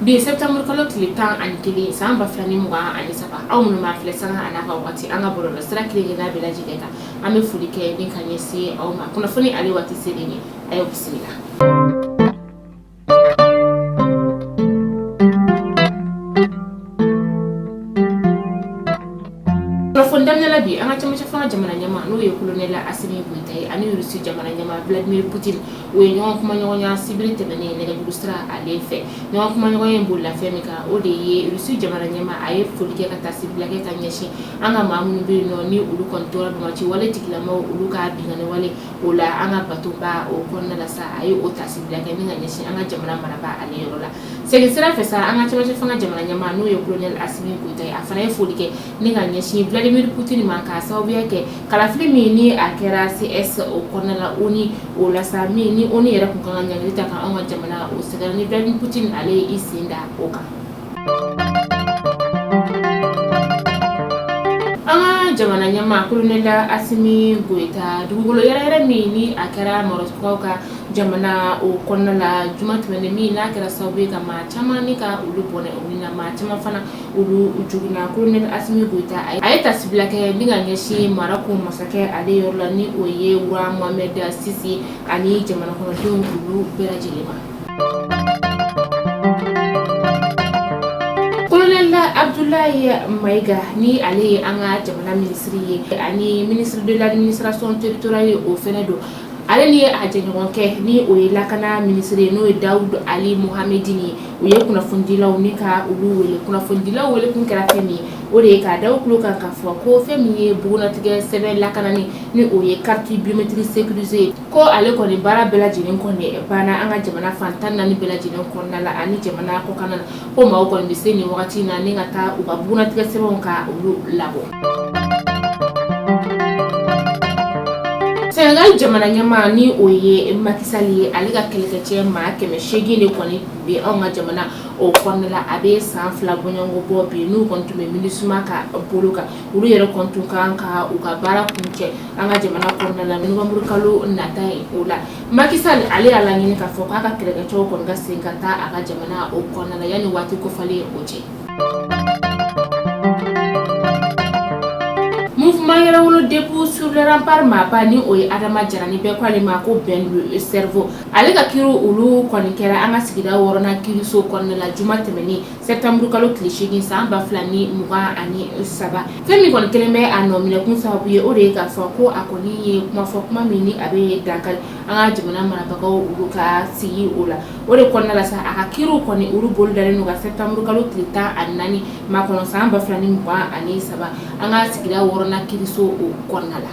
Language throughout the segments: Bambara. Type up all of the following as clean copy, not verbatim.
bi september kalo tile 10 ani kelen san 2023 aw minnu ma filɛ sanga ana ka wagati an ka bɔlɔlɔ sira kelen n'a bɛɛ lajɛlen kan an bɛ foli kɛ ni ka ɲɛsin aw ma kunnafoni ale waati selen ye a y'o bisimila. Fondamela bi an ka cɛmancɛ fanga jamana ɲɛma n'o ye colonel Asimi Goita ye ani Russie jamana ɲɛma Vladimir Poutine o ye ɲɔgɔn kuma ɲɔgɔnya sibiri tɛmɛnen nɛgɛjuru sira ale fɛ ɲɔgɔn kuma ɲɔgɔnya in bolila fɛn min kan o de ye Russie jamana ɲɛma a ye foli kɛ ka taa sibila kɛ ka ɲɛsin an ka maa minnu bɛ yen nɔ ni olu kɔni tora Bamaci wale tigilamaw olu ka bingani wale o la an ka batoba o kɔnɔna la sa a ye o ta sibila kɛ ni ka ɲɛsin an ka jamana maraba ale yɔrɔ la segin sira fɛ sa an ka cɛmancɛ fanga jamana ɲɛma n'o ye colonel Asimi Goita ye a fana ye foli kɛ ni ka ɲɛsin Vladimir Poutine ma ka sababuya kɛ kalafili min ni a kɛra CS o kɔnɔna la o ni o la sa min ni o ni yɛrɛ kun kan ka ɲangili ta kan an ka jamana o sɛgɛrɛ ni Vladimir Poutine ale ye i sen da o kan. An ka jamana ɲɛma colonel Asimi Goita dugukolo yɛrɛ min ni a kɛra Marɔkukaw ka jamana o kɔnɔna la juma tɛmɛnen min n'a kɛra sababu ye ka maa caman ni ka olu bɔnɛ o ni na maa caman fana olu juguna colonel Asimi Goita a ye tasibila kɛ ni ka ɲɛsin Marɔku masakɛ ale yɔrɔ la ni o ye Wura Mohamed Sisi ani jamana kɔnɔdenw olu bɛɛ lajɛlen ma. Colonel Abdoulaye Maïga ni ale ye an ka jamana minisiri ye ani ministre de l'administration territoriale o fɛnɛ don ale ni a jɛɲɔgɔn kɛ ni o ye lakana minisiri n'o ye Dawud Ali Mohamedine u ye kunnafonidilaw ni ka olu wele kunnafonidilaw wele kun kɛra fɛn min o de ye ka da tulo kan ka fɔ ko fɛn min ye bugunatigɛ sɛbɛn lakanani ni o ye carte biométrique sécurisée ko ale kɔni baara bɛɛ lajɛlen kɔni banna an ka jamana fan 14 bɛɛ lajɛlen kɔnɔna la ani jamana kɔkan na ko maaw kɔni bɛ se nin wagati na ni ka taa u ka bugunatigɛ sɛbɛnw ka olu labɔ. Senegal jamana ɲɛma ni o ye Macky Sall ye ale ka kɛlɛkɛcɛ maa 800 de kɔni bɛ anw ka jamana o kɔnɔna la a bɛ san 2 bɔɲɔgɔnko bɔ bi n'u kɔni tun bɛ MINUSMA ka bolo kan olu yɛrɛ kɔni tun kan ka u ka baara kuncɛ an ka jamana kɔnɔna la novembre kalo nata ye o la Macky Sall ale y'a laɲini k'a fɔ k'a ka kɛlɛkɛcɛw kɔni ka segin ka taa a ka jamana o kɔnɔna la yanni waati kofalen o cɛ. Mouvement yɛrɛwolo debout sur le rempart Maba ni o ye Adama Jarani bɛɛ ko ale ma ko Ben le cerveau ale ka kiiri olu kɔni kɛra an ka sigida 6nan kiiriso kɔnɔna la juma tɛmɛnen septembre kalo tile 8 san 2023 fɛn min kɔni kelen bɛ a nɔminɛkun sababu ye o de ye k'a fɔ ko a kɔni ye kuma fɔ kuma min ni a bɛ dankari an ka jamana marabagaw olu ka sigi o la o de kɔnɔna la sa a ka kiiriw kɔni olu bolo dalen ka septembre kalo tile 14 ma kɔnɔ san 2023 an ka sigida 6nan kiiriso o kɔnɔna la.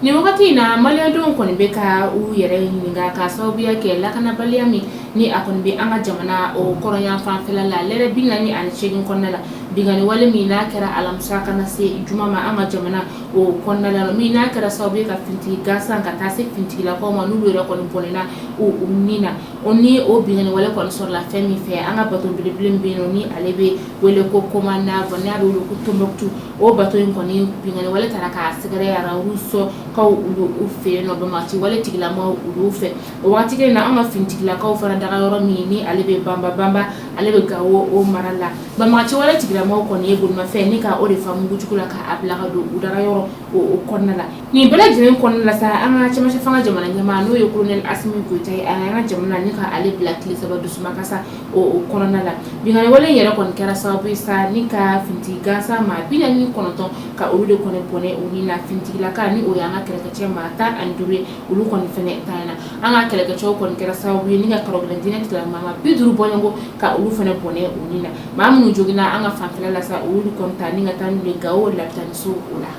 Ni wagati na maliyɛndenw kɔni bɛ ka u yɛrɛ ɲininka ka sababuya kɛ lakanabaliya min ni a kɔni bɛ an ka jamana o kɔrɔnyan fanfɛla la lɛrɛ 48 kɔnɔna la bingani wale min n'a kɛra alamisa kana se juma ma an ka jamana o kɔnɔna la min n'a kɛra sababu ye ka fintigi gansan ka taa se fintigilakaw ma n'olu yɛrɛ kɔni bɔnɛna u ni na o ni o bingani wale kɔni sɔrɔla fɛn min fɛ an ka bato belebele bɛ yen nɔ ni ale bɛ wele ko Komanda n'a bɛ wele ko Tombouctou o bato in kɔni bingani wale taara k'a sɛgɛrɛ Arawuso kaw olu u fɛ yen nɔ Bamaci wale tigilamaw olu fɛ o waati kelen na an ka fintigilakaw fana daga yɔrɔ min ni ale bɛ banba ale bɛ Gawo o mara la Bamaci wale tigilamaw kɔni ye bolimafɛn ni ka o de fa mugujugu la k'a bila ka don u daga yɔrɔ o kɔnɔna la nin bɛɛ lajɛlen kɔnɔna la sa an ka cɛmancɛ fanga jamana ɲɛma n'o ye colonel Asimi Goita ye an ka jamana ni ka ale bila tile 3 dusukasa o kɔnɔna la bingani wale yɛrɛ kɔni kɛra sababu sa ni ka fintigi gansan maa 49 ka olu de kɔni bɔnɛ o ni na fintigilaka ni o ye an ka kɛlɛkɛcɛ maa 15 ye olu kɔni fɛnɛ ta na an ka kɛlɛkɛcɛw kɔni kɛra sababu ye ni ka karɔgɛlɛn dinɛ tigilama maa 50 bɔɲɔgɔnko ka olu fɛnɛ bɔnɛ o ni na maa minnu jogina an ka fanfɛla la sa olu kɔni ta ni ka taa n'u ye Gawo lapitaniso o la.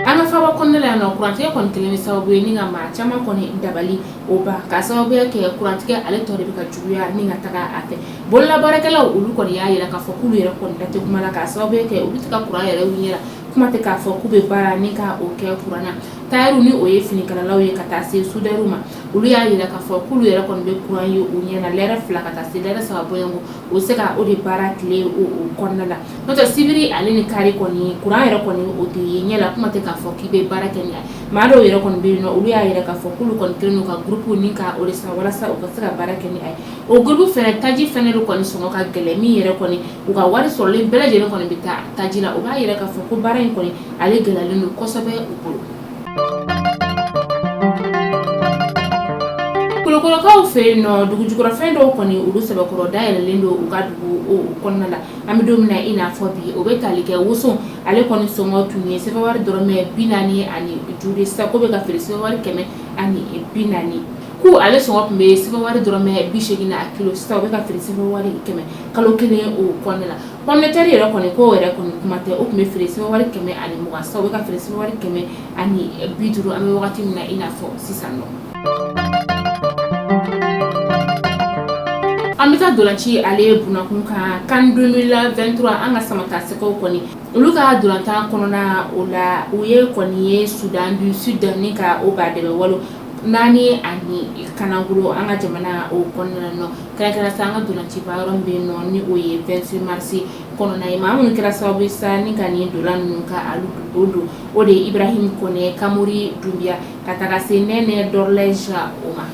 An ka faba kɔnɔna la yan nɔ kurantigɛ kɔni kelen ni sababu ye ni ka maa caman kɔni dabali o ba ka sababuya kɛ kurantigɛ ale tɔ de bɛ ka juguya ni ka taga a fɛ bololabaarakɛlaw olu kɔni y'a yira k'a fɔ k'ulu yɛrɛ kɔni date kuma la ka sababuya kɛ olu tɛ ka kuran yɛrɛ u ɲɛna kuma tɛ k'a fɔ k'u bɛ baara ni ka o kɛ kuran na tayiru ni o ye finikalalaw ye ka taa se sudɛriw ma olu y'a yira k'a fɔ k'ulu yɛrɛ kɔni bɛ kuran ye u ɲɛna lɛrɛ 2 ka taa se lɛrɛ 3 bɔɲɔgɔnko o bɛ se ka o de baara tile o kɔnɔna la n'o tɛ sibiri ale ni kari kɔni kuran yɛrɛ kɔni o tɛ ye ɲɛ la kuma tɛ k'a fɔ k'i bɛ baara kɛ ni maa dɔw yɛrɛ kɔni bɛ yen nɔ olu y'a yɛrɛ k'a fɔ k'olu kɔni kelen ka groupe ni ka o de san walasa u ka se ka baara kɛ ni a ye o groupe fɛnɛ taji fɛnɛ de kɔni sɔngɔ ka gɛlɛn min yɛrɛ kɔni u ka wari sɔrɔlen bɛɛ lajɛlen kɔni bɛ taa taji la o b'a yɛrɛ k'a fɔ ko baara in kɔni ale gɛlɛyalen don kosɛbɛ u bolo. Kolokolokaw fɛ yen nɔ dugu jukɔrɔ fɛn dɔw kɔni olu sɛbɛkɔrɔ dayɛlɛlen don u ka dugu o kɔnɔna la an bɛ don min na i n'a fɔ bi o bɛ tali kɛ woson ale kɔni sɔngɔ tun ye sɛbɛwari dɔrɔmɛ 45 de sisan ko bɛ ka feere sɛbɛwari 140 ku ale sɔngɔ tun bɛ sɛbɛwari dɔrɔmɛ 80 a kilo sisan o bɛ ka feere sɛbɛwari 100 kalo kelen o kɔnɔna la pomme de terre yɛrɛ kɔni ko yɛrɛ kɔni kuma tɛ o tun bɛ feere sɛbɛwari 120 sisan o bɛ ka feere sɛbɛwari 150 an bɛ wagati min na i n'a fɔ sisan nɔ. An bɛ taa dolanci ale bunakun kan CAN 2023 an ka samata sɛgɛw kɔni olu ka dolantan kɔnɔna o la u ye kɔni ye Sudan du Sud ni ka o ba dɛmɛ walo 4 ani kanangolo an ka jamana o kɔnɔna nɔ kɛrɛnkɛrɛn sa an ka dolanci ba yɔrɔ bɛ yen nɔ ni o ye 26 mars kɔnɔna ye maa minnu kɛra sababu ye sa ni ka nin dolan ninnu ka alu don o de ye Ibrahim Kone Kamuri Dumbiya ka taga se Nɛnɛ Dorlège o ma.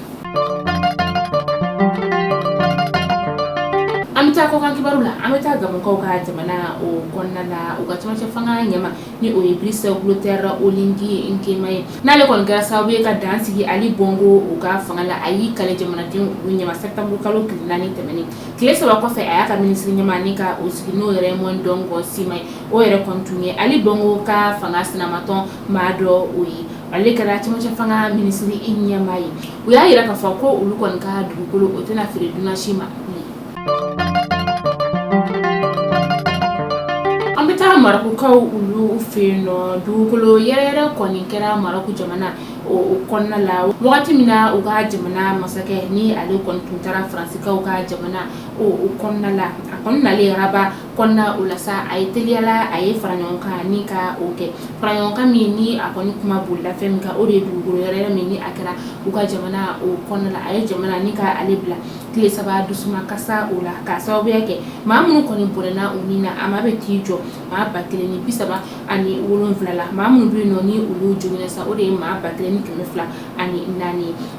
An bɛ taa kɔkan kibaru la an bɛ taa Gabɔnkaw ka jamana o kɔnɔna la u ka camancɛ fanga ɲɛma ni o ye Brice Clotaire Oligui Nguema ye n'ale kɔni kɛra sababu ye ka dan sigi Ali Bongo u ka fanga la a y'i kale jamanadenw olu ɲɛma septembre kalo 4 tɛmɛnen tile 3 kɔfɛ a y'a ka minisiri ɲɛma ni ka o sigi n'o yɛrɛ Moyi Dongo Sima ye o yɛrɛ kɔni tun ye Ali Bongo ka fanga sinamatɔn maa dɔ o ye ale kɛra camancɛ fanga minisiri ɲɛma ye u y'a yira k'a fɔ ko olu kɔni ka dugukolo o tɛna feere dunan si ma. An bɛ taa Marokukaw olu fɛ yen nɔ dugukolo yɛrɛ kɔni kɛra Maroku jamana o kɔnɔna la wagati min na u ka jamana masakɛ ni ale kɔni tun taara Faransikaw ka jamana o kɔnɔna la a kɔni nalen Rabat kɔnɔna o la sa a ye teliyala a ye fara ɲɔgɔn kan ni ka o kɛ fara ɲɔgɔn kan min ni a kɔni kuma bolila fɛn min kan o de ye dugukolo yɛrɛ min ni a kɛra u ka jamana o kɔnɔna la a ye jamana ni ka ale bila tile 3 dusuma kasa o la ka sababuya kɛ maa minnu kɔni bɔnɛna u ni na a ma bɛ t'i jɔ maa 1,307 la maa minnu bɛ yen nɔ ni olu joginna sa o de ye maa 1,204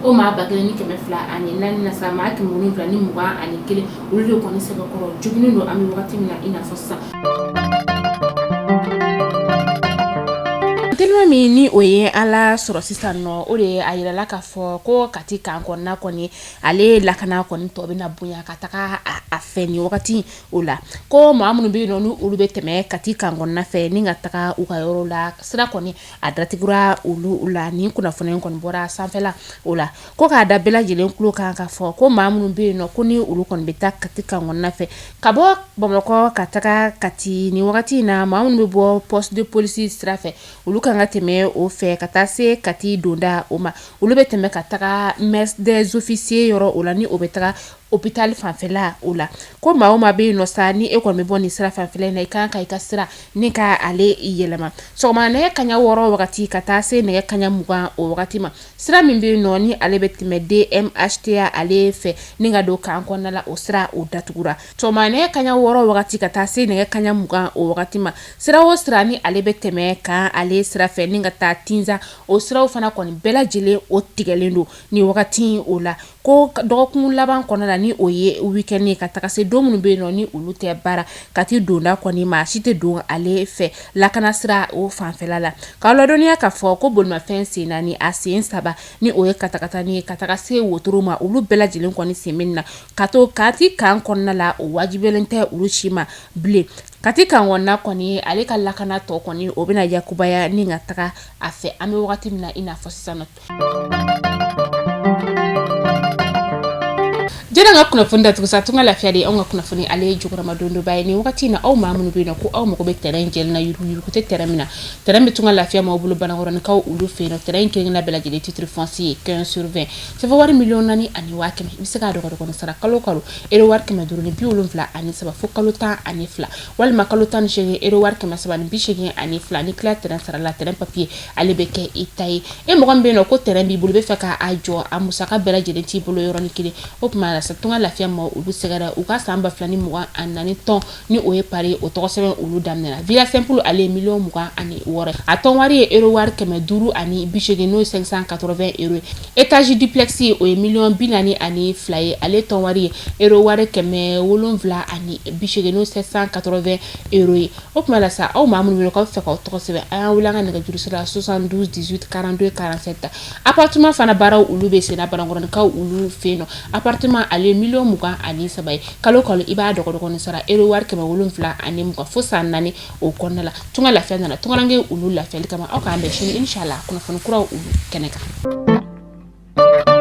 o maa 1,204 na sa maa 721 olu de kɔni sɛbɛkɔrɔ joginnen don an bɛ wagati min na i n'a fɔ sisan. Tellement min ni o ye ala sɔrɔ sisan nɔ o de a yirala k'a fɔ ko Kati kan kɔnɔna kɔni ale lakana kɔni tɔ bɛna bonya ka taga a fɛ ni wagati o la ko maa minnu bɛ yen nɔ ni olu bɛ tɛmɛ Kati kan kɔnɔna fɛ ni ka taga u ka yɔrɔ la sira kɔni a datigura olu la ni kunnafoni kɔni bɔra sanfɛla o la ko k'a da bɛɛ lajɛlen tulo kan ka fɔ ko maa minnu bɛ yen nɔ ko ni olu kɔni bɛ taa Kati kan kɔnɔna fɛ ka bɔ Bamakɔ ka taga Kati ni wagati in na maa minnu bɛ bɔ poste de police sira fɛ olu kan ka tɛmɛ o fɛ ka taa se Kati donda o ma olu bɛ tɛmɛ ka taga messe des officiers yɔrɔ o la ni o bɛ taga hôpital fanfɛla o la ko maa o maa bɛ yen nɔ sa ni e kɔni bɛ bɔ nin sira fanfɛla in na i kan ka i ka sira ni ka ale yɛlɛma sɔgɔma nɛgɛ kaɲa 6 wagati ka taa se nɛgɛ kaɲa 20 o wagati ma sira min bɛ yen nɔ ni ale bɛ tɛmɛ DMHTA ale fɛ ni ka don kan kɔnɔna la o sira o datugura sɔgɔma nɛgɛ kaɲa 6 wagati ka taa se nɛgɛ kaɲa 20 o wagati ma sira o sira ni ale bɛ tɛmɛ kan ale sira fɛ ni ka taa Tinza o siraw fana kɔni bɛɛ lajɛlen o tigɛlen don ni wagati o la ko dɔgɔkun laban kɔnɔna la ni o ye weekend ye ka taga se don minnu bɛ yen nɔ ni olu tɛ baara Kati donda kɔni maa si tɛ don ale fɛ lakana sira o fanfɛla la k'a ladɔnniya k'a fɔ ko bolimafɛn sen naani a sen 3 ni o ye katakatani ye ka taga se wotoro ma olu bɛɛ lajɛlen kɔni sen bɛ nin na ka to Kati kan kɔnɔna la o wajibiyalen tɛ olu si ma bilen Kati kan kɔnɔna kɔni ale ka lakana tɔ kɔni o bɛna yakubaya ni ka taga a fɛ an bɛ wagati min na i n'a fɔ sisan nɔ. Jɛnɛ ka kunnafoni datugu sa tunga lafiya de an ka kunnafoni ale ye jugurama dondo ba ye ni wagati na aw maa minnu bɛ yen nɔ ko aw mago bɛ terrain jɛlen na yuruguyurugu tɛ terrain min na terrain bɛ tunga lafiya maaw bolo Banakɔrɔnikaw olu fɛ yen nɔ terrain kelen bɛɛ lajɛlen titre foncier 15/20 sɛbɛn wari 4,100,000 i bɛ se k'a dɔgɔdɔgɔni sara kalo kalo euro wari 573 fo kalo 12 walima kalo 18 euro wari 782 ni kila terrain sara la terrain papier ale bɛ kɛ i ta ye e mɔgɔ min bɛ yen nɔ ko terrain b'i bolo i bɛ fɛ k'a jɔ a musaka bɛɛ lajɛlen t'i bolo yɔrɔnin kelen o tuma sa tunga lafiya ma olu segara u ka san 2024 ton ni o ye pari o tɔgɔ sɛbɛn olu daminɛna villa simple ale million 26 a ton wari ye euro wari 580 ani 580 euro étage duplex o ye million 42 ye ale ton wari ye euro wari 770 ani 780 euro ye o kuma la sa aw mamu wele ko fɛ ka tɔgɔ sɛbɛn a y'an wele an ka nɛgɛjuru sira 72 18 42 47 appartement fana baaraw olu bɛ sen na banankɔrɔnikaw olu fɛ yen nɔ appartement ale million 23 ye kalo kalo i b'a dɔgɔdɔgɔnin sara euro wari 770 ani 20 fo san 4 o kɔnɔna la tunga lafiya nana tungarange olu lafiyali kama aw k'an bɛn sini inshallah kunnafoni kuraw olu kɛnɛ kan